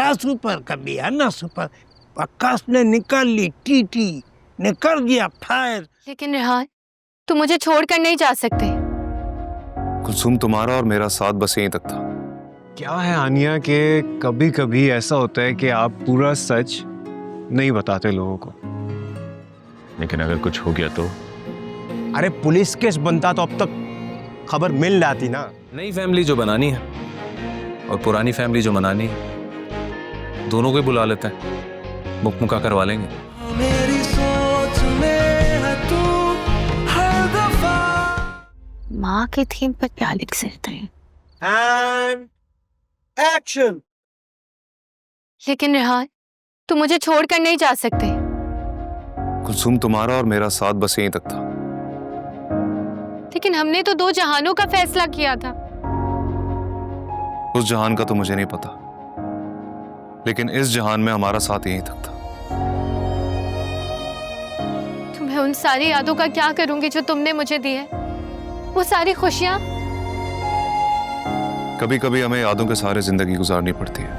वकास ऊपर कभी अनस ऊपर। वकास ने निकाल ली टीटी, ने कर दिया फायर। लेकिन रेहान, तुम मुझे छोड़कर नहीं जा सकते। कुलसुम, तुम्हारा और मेरा साथ बस यहीं तक था। क्या है आनिया कि कभी कभी ऐसा होता है कि आप पूरा सच नहीं बताते लोगों को। लेकिन अगर कुछ हो गया तो? अरे पुलिस केस बनता तो अब तक खबर मिल जाती ना। नई फैमिली जो बनानी है और पुरानी फैमिली जो मनानी है, दोनों को ही बुला लेते हैं, मुकमुका करवा लेंगे। मेरी सोच में है तू हर दफा। माँ के थीम पर क्या लिख सकते हैं? And action. लेकिन रेहान, तुम मुझे छोड़कर नहीं जा सकते। कुलसुम, तुम्हारा और मेरा साथ बस यहीं तक था। लेकिन हमने तो 2 जहानों का फैसला किया था। उस जहान का तो मुझे नहीं पता, लेकिन इस जहान में हमारा साथ यहीं तक था। तो मैं उन सारी यादों का क्या करूंगी जो तुमने मुझे दी है? वो सारी खुशियां। कभी कभी हमें यादों के सहारे जिंदगी गुजारनी पड़ती है।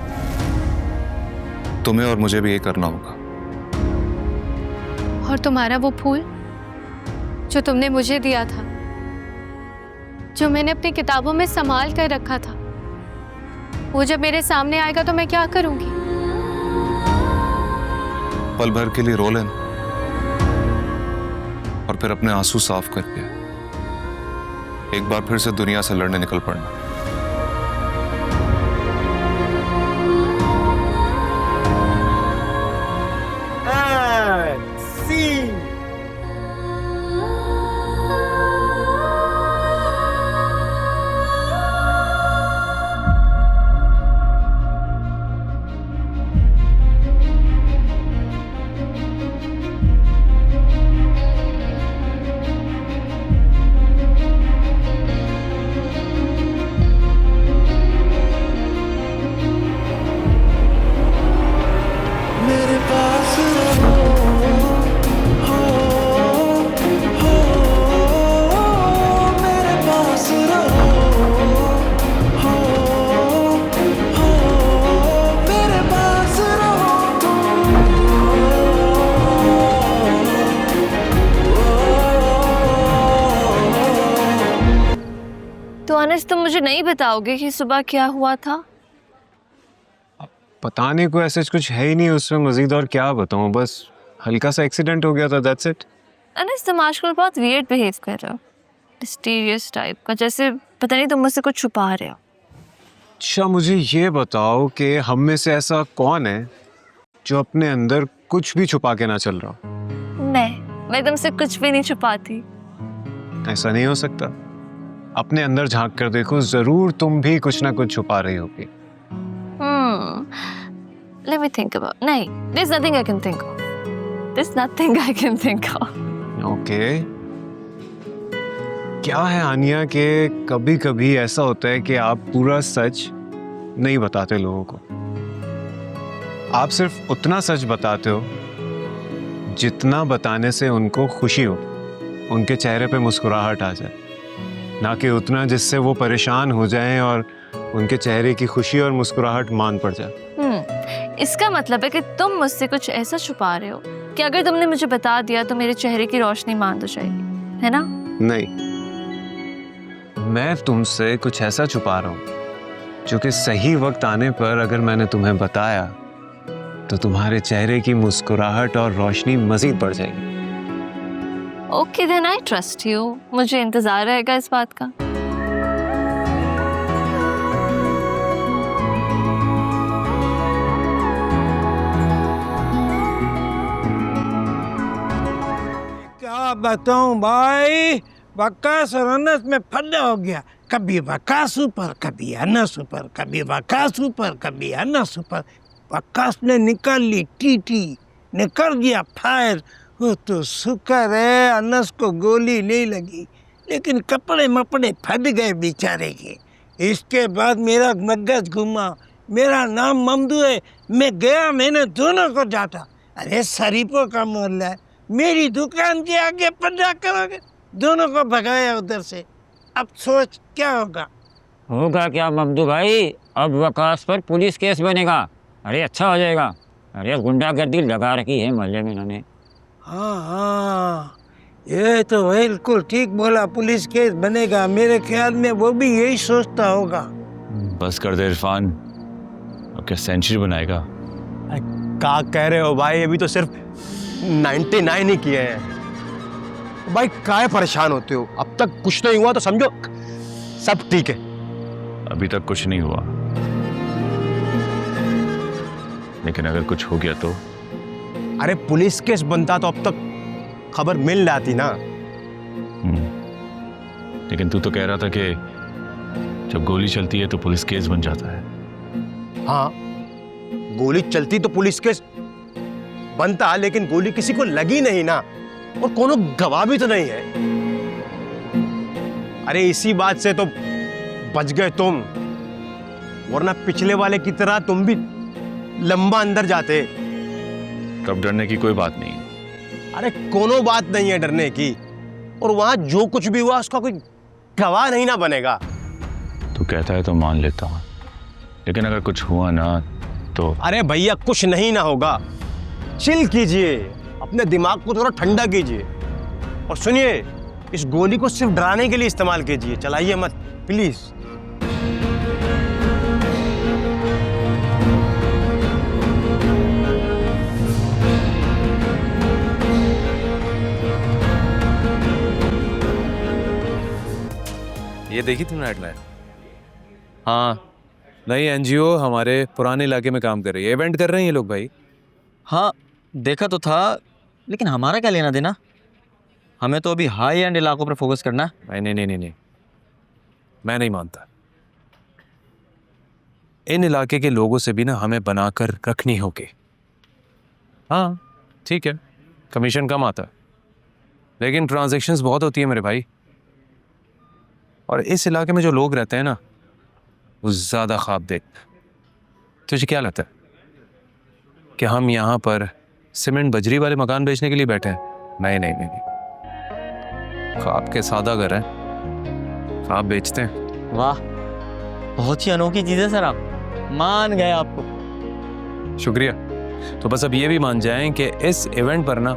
तुम्हें और मुझे भी ये करना होगा। और तुम्हारा वो फूल जो तुमने मुझे दिया था, जो मैंने अपनी किताबों में संभाल कर रखा था, वो जब मेरे सामने आएगा तो मैं क्या करूंगी? पल भर के लिए रो लेना और फिर अपने आंसू साफ करके एक बार फिर से दुनिया से लड़ने निकल पड़ना। तो अनस, तुम मुझे नहीं बताओगे कि सुबह क्या हुआ था? बताने को ऐसे कुछ है ही नहीं उसमें मजीद, और क्या बताऊं, बस हल्का सा एक्सीडेंट हो गया था, दैट्स इट। अनस, तुम आजकल बहुत वियर्ड बिहेव कर रहे हो, मिस्टीरियस टाइप का, जैसे पता नहीं तुम मुझसे कुछ छुपा रहे हो। अच्छा, मुझे ये बताओ कि हम में से ऐसा कौन है जो अपने अंदर कुछ भी छुपा के ना चल रहा हो? मैं तुमसे कुछ भी नहीं छुपाती। ऐसा नहीं हो सकता। अपने अंदर झांक कर देखो, जरूर तुम भी कुछ ना कुछ छुपा रही होगी। Let me think about. नहीं, there's nothing I can think of. There's nothing I can think of. Okay. क्या है आनिया कि कभी कभी ऐसा होता है कि आप पूरा सच नहीं बताते लोगों को। आप सिर्फ उतना सच बताते हो जितना बताने से उनको खुशी हो, उनके चेहरे पे मुस्कुराहट आ जाए, ना कि उतना जिससे वो परेशान हो जाएं और उनके चेहरे की खुशी और मुस्कुराहट मान पड़ जाए। इसका मतलब है कि तुम मुझसे कुछ ऐसा छुपा रहे हो कि अगर तुमने मुझे बता दिया तो मेरे चेहरे की रोशनी मांद हो जाएगी, है ना? नहीं, मैं तुमसे कुछ ऐसा छुपा रहा हूँ जो कि सही वक्त आने पर अगर मैंने तुम्हें बताया तो तुम्हारे चेहरे की मुस्कुराहट और रोशनी मजीद बढ़ जाएगी। Okay then, I trust you. मुझे इंतजार रहेगा इस बात का। क्या बताऊं भाई, वकास और अनस में फड्डा हो गया। कभी वकास ऊपर, कभी अनस ऊपर, कभी वकास ऊपर, कभी अनस ऊपर। वकास ने निकाल ली टीटी, ने कर दिया फायर। वो तो शुक्र है अनस को गोली नहीं लगी, लेकिन कपड़े मपड़े फट गए बेचारे के। इसके बाद मेरा मगज घुमा। मेरा नाम ममदू है, मैं गया, मैंने दोनों को डांटा। अरे शरीफों का मोहल्ला है, मेरी दुकान के आगे पड्डा करोगे? दोनों को भगाया उधर से। अब सोच क्या होगा? होगा क्या ममदू भाई, अब वकास पर पुलिस केस बनेगा अरे अच्छा हो जाएगा। अरे गुंडागर्दी लगा रखी है मोहल्ले में इन्होंने। हाँ हाँ, ये तो बिल्कुल ठीक बोला, पुलिस केस बनेगा। मेरे ख्याल में वो भी यही सोचता होगा। बस कर दे इरफान, अब क्या सेंचुरी बनाएगा? क्या कह रहे हो भाई, अभी तो सिर्फ 99 ही किए हैं। भाई काहे परेशान होते हो, अब तक कुछ नहीं हुआ तो समझो सब ठीक है। अभी तक कुछ नहीं हुआ, लेकिन अगर कुछ हो गया तो? अरे पुलिस केस बनता तो अब तक खबर मिल जाती ना। लेकिन तू तो कह रहा था कि जब गोली चलती है तो पुलिस केस बन जाता है। हाँ, गोली चलती तो पुलिस केस बनता, लेकिन गोली किसी को लगी नहीं ना, और कोनो गवाह भी तो नहीं है। अरे इसी बात से तो बच गए तुम, वरना पिछले वाले की तरह तुम भी लंबा अंदर जाते। तब डरने की कोई बात नहीं है। अरे कोनो बात नहीं है डरने की, और वहां जो कुछ भी हुआ उसका कोई गवाह नहीं ना बनेगा। तू कहता है तो मान लेता हूं, लेकिन अगर कुछ हुआ ना तो? अरे भैया कुछ नहीं ना होगा, चिल कीजिए, अपने दिमाग को थोड़ा ठंडा कीजिए, और सुनिए, इस गोली को सिर्फ डराने के लिए इस्तेमाल कीजिए, चलाइए मत प्लीज। ये देखी तुमने हेडलाइन? हाँ, नई एनजीओ हमारे पुराने इलाके में काम कर रही है, इवेंट कर रहे हैं ये लोग भाई। हाँ देखा तो था, लेकिन हमारा क्या लेना देना? हमें तो अभी हाई एंड इलाकों पर फोकस करना है। नहीं नहीं नहीं नहीं, मैं नहीं मानता। इन इलाके के लोगों से भी ना हमें बनाकर रखनी होगी। हाँ ठीक है, कमीशन कम आता है, लेकिन ट्रांजैक्शंस बहुत होती है मेरे भाई। और इस इलाके में जो लोग रहते हैं ना, वो ज़्यादा ख्वाब देखते हैं। तुझे क्या लगता है कि हम यहाँ पर सीमेंट बजरी वाले मकान बेचने के लिए बैठे हैं? नहीं नहीं नहीं, नहीं। ख्वाब के सादा घर हैं, ख्वाब बेचते हैं। वाह, बहुत ही अनोखी चीज़ है सर, आप मान गए। आपको शुक्रिया। तो बस अब ये भी मान जाएं कि इस इवेंट पर ना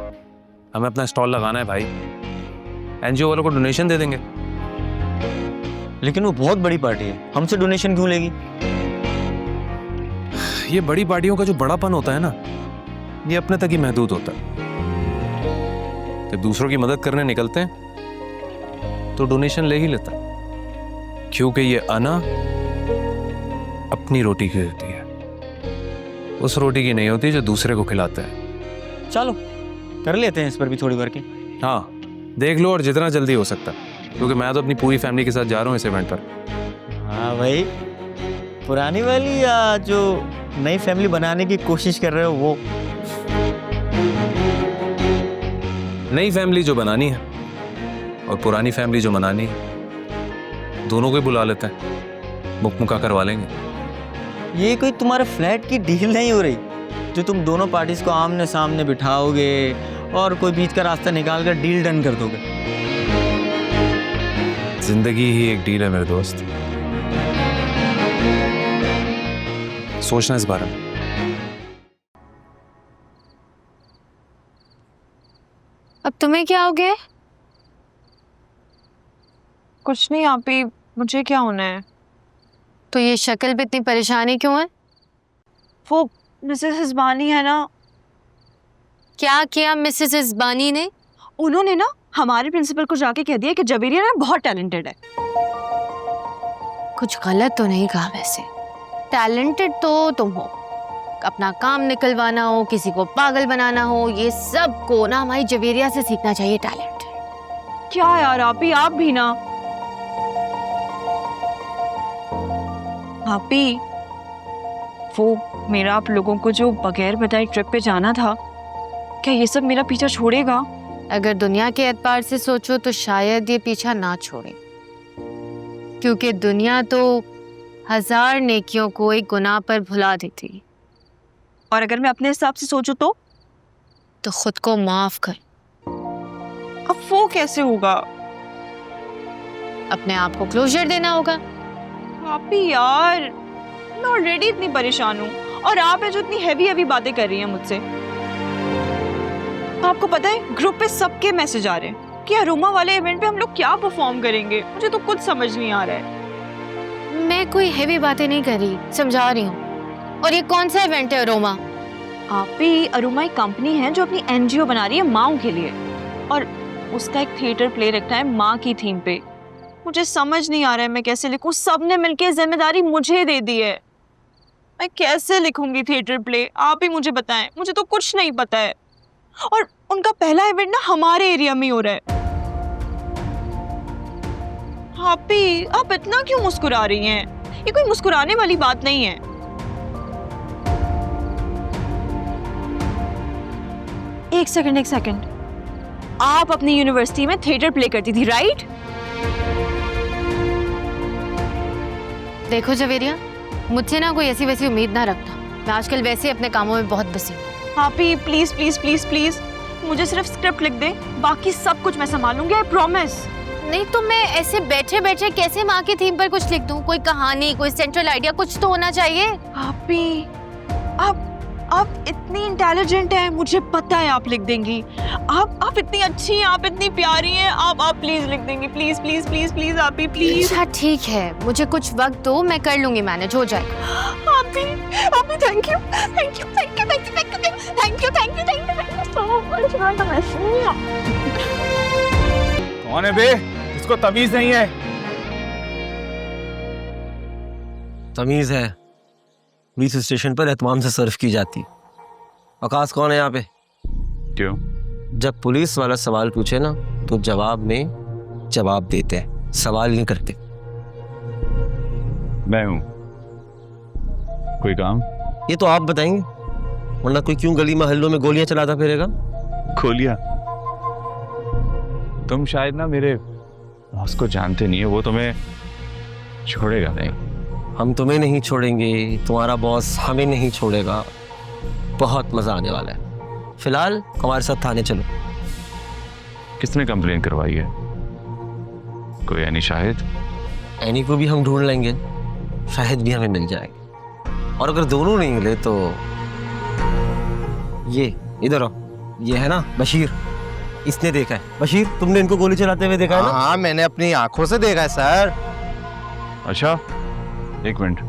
हमें अपना स्टॉल लगाना है भाई। एनजीओ वालों को डोनेशन दे देंगे। लेकिन वो बहुत बड़ी पार्टी है, हमसे डोनेशन क्यों लेगी? ये बड़ी पार्टियों का जो बड़ापन होता है ना, ये अपने तक ही महदूद होता है। जब दूसरों की मदद करने निकलते हैं तो डोनेशन ले ही लेता है, क्योंकि ये अना अपनी रोटी की होती है, उस रोटी की नहीं होती जो दूसरे को खिलाता है। चलो कर लेते हैं इस पर भी थोड़ी बार के। हाँ देख लो, और जितना जल्दी हो सकता, क्योंकि मैं तो अपनी पूरी फैमिली के साथ जा रहा हूँ इस इवेंट पर। हाँ भाई, पुरानी वाली या जो नई फैमिली बनाने की कोशिश कर रहे हो वो? नई फैमिली जो बनानी है और पुरानी फैमिली जो मनानी है, दोनों को ही बुला लेते हैं, मुक्का करवा लेंगे। ये कोई तुम्हारे फ्लैट की डील नहीं हो रही जो तुम दोनों पार्टीज को आमने सामने बिठाओगे और कोई बीच का रास्ता निकाल कर डील डन कर दोगे? जिंदगी ही एक डील है मेरे दोस्त, सोचना इस बारे में। अब तुम्हें क्या हो गया? कुछ नहीं आप ही, मुझे क्या होना है? तो ये शक्ल पे इतनी परेशानी क्यों है? वो मिसेस हिस्बानी है ना। क्या किया मिसेस हिस्बानी ने? उन्होंने ना हमारे प्रिंसिपल को जाके कह दिया कि जबेरिया ना बहुत टैलेंटेड है। कुछ गलत तो नहीं कहा वैसे। टैलेंटेड तो तुम हो, अपना काम निकलवाना हो, किसी को पागल बनाना हो, ये सब को ना हमारी जवेरिया से सीखना चाहिए टैलेंट। क्या यार आप भी ना। आप ही, वो मेरा आप लोगों को जो बगैर बताए ट्रिप पे जाना था, क्या ये सब मेरा पीछा छोड़ेगा? अगर दुनिया के एतबार से सोचो तो शायद ये पीछा ना छोड़े, क्योंकि दुनिया तो 1000 नेकियों को एक गुनाह पर भुला देती। और अगर मैं अपने हिसाब से सोचूं तो खुद को माफ कर। अब वो कैसे होगा? अपने आप को क्लोजर देना होगा। आप ही यार, मैं ऑलरेडी इतनी परेशान हूँ और आप है जो इतनी हैवी हैवी बातें कर रही हैं मुझसे। आपको पता है ग्रुप पे सबके मैसेज आ रहे हैं कि अरोमा वाले इवेंट पे हम लोग क्या परफॉर्म करेंगे। मुझे तो कुछ समझ नहीं आ रहा है। मैं कोई हैवी बातें नहीं कर रही, समझा रही हूँ। और ये कौन सा इवेंट है अरोमा? आप भी अरोमा एक कंपनी है जो अपनी एनजीओ बना रही है माओ के लिए, और उसका एक थिएटर प्ले रखा है माँ की थीम पे। मुझे समझ नहीं आ रहा है मैं कैसे लिखूं। सबने मिलके जिम्मेदारी मुझे दे दी है। मैं कैसे लिखूंगी थिएटर प्ले? आप ही मुझे बताएं, मुझे तो कुछ नहीं पता है। और उनका पहला इवेंट ना हमारे एरिया में हो रहा है। आप इतना क्यों मुस्कुरा रही हैं? ये कोई मुस्कुराने वाली बात नहीं है। एक सेकंड, आप अपनी यूनिवर्सिटी में थिएटर प्ले करती थी, राइट? देखो जवेरिया, मुझसे ना कोई ऐसी वैसी उम्मीद ना रखना। मैं आजकल वैसे ही अपने कामों में बहुत बिजी हूँ। आप ही प्लीज प्लीज प्लीज प्लीज मुझे सिर्फ स्क्रिप्ट लिख दे, बाकी सब कुछ मैं संभालूंगी, आई प्रॉमिस। नहीं तो मैं ऐसे बैठे बैठे कैसे माँ की थीम पर कुछ लिख दूँ? कोई कहानी, कोई सेंट्रल आइडिया कुछ तो होना चाहिए। आप भी आप इतनी इंटेलिजेंट हैं, मुझे पता है आप लिख देंगी। आप इतनी अच्छी हैं, आप इतनी प्यारी हैं, आप प्लीज लिख देंगी। प्लीज प्लीज प्लीज प्लीज आप ही प्लीज। अच्छा ठीक है, मुझे कुछ वक्त दो, मैं कर लूंगी, मैनेज हो जाएगा। आप भी थैंक यू सो मच। कौन है बे? इसको तमीज नहीं है। तमीज है, पुलिस स्टेशन पर एहतमाम से सर्व की जाती। आकाश कौन है यहाँ पे? क्यों? जब पुलिस वाला सवाल पूछे ना तो जवाब में जवाब देते हैं, सवाल नहीं करते। मैं हूं। कोई काम? ये तो आप बताएंगे, वरना कोई क्यों गली मोहल्लों में गोलियां चलाता फिरेगा? गोलियां? तुम शायद ना मेरे बॉस को जानते नहीं है, वो तुम्हें छोड़ेगा नहीं। हम तुम्हें नहीं छोड़ेंगे, तुम्हारा बॉस हमें नहीं छोड़ेगा। बहुत मजा आने वाला है। फिलहाल हमारे साथ थाने चलो। किसने कंप्लेन करवाई है? कोई एनी शाहिद? एनी को भी हम ढूंढ लेंगे, शाहिद भी हमें मिल जाएंगे। और अगर दोनों नहीं मिले तो ये इधर आओ, ये है ना बशीर, इसने देखा है। बशीर, तुमने इनको गोली चलाते हुए देखा है ना? हाँ, मैंने अपनी आंखों से देखा है सर। अच्छा, एक मिनट,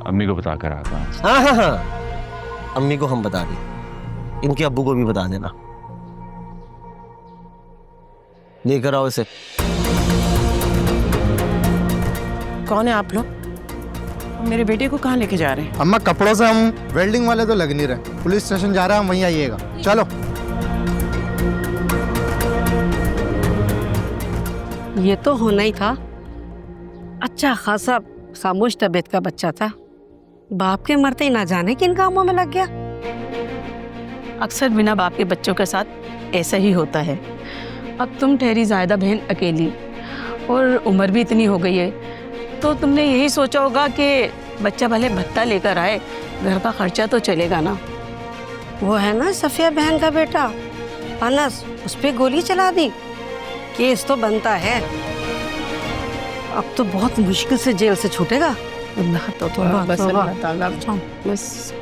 अम्मी को बता कर आता हूं। हाँ, अम्मी को हम बता दें, इनके अब्बू को भी बता देना। लेकर आओ इसे। कौन है आप लोग? मेरे बेटे को कहाँ लेके जा रहे हैं? अम्मा, कपड़ों से हम वेल्डिंग वाले तो लग नहीं रहे। पुलिस स्टेशन जा रहा है, हम वहीं आइएगा। चलो। ये तो होना ही था। अच्छा खासा खामोश तबीयत का बच्चा था, बाप के मरते ही ना जाने किन कामों में लग गया। अक्सर बिना बाप के बच्चों के साथ ऐसा ही होता है। अब तुम ठहरी ज़ायदा बहन अकेली, और उम्र भी इतनी हो गई है, तो तुमने यही सोचा होगा कि बच्चा भले भत्ता लेकर आए, घर का खर्चा तो चलेगा ना। वो है ना सफिया बहन का बेटा अनस, उस पर गोली चला दी, केस तो बनता है। अब तो बहुत मुश्किल से जेल से छूटेगा। अल्लाह तो बस